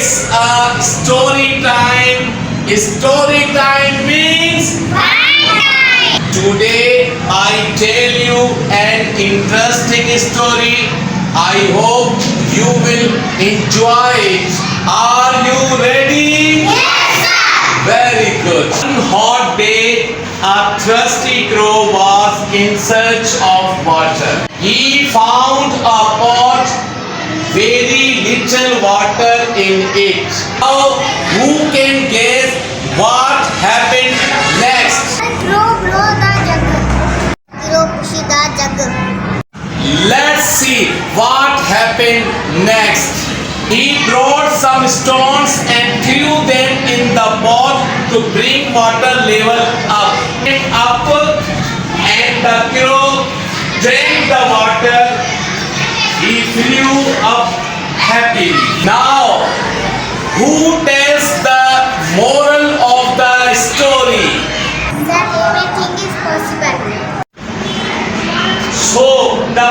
It's a story time. Story time means today I tell you an interesting story. I hope you will enjoy it. Are you ready? Yes, sir. Very good. One hot day, a thirsty crow was in search of water. He found a pot, very little water in it. Now, who can guess what happened next? Crow blow the jug. Crow push the jug. Let's see what happened next. He brought some stones and threw them in the pot to bring water level up. And the crow drank the water. He flew up happily. Now, who tells the moral of the story? That everything is possible. So, the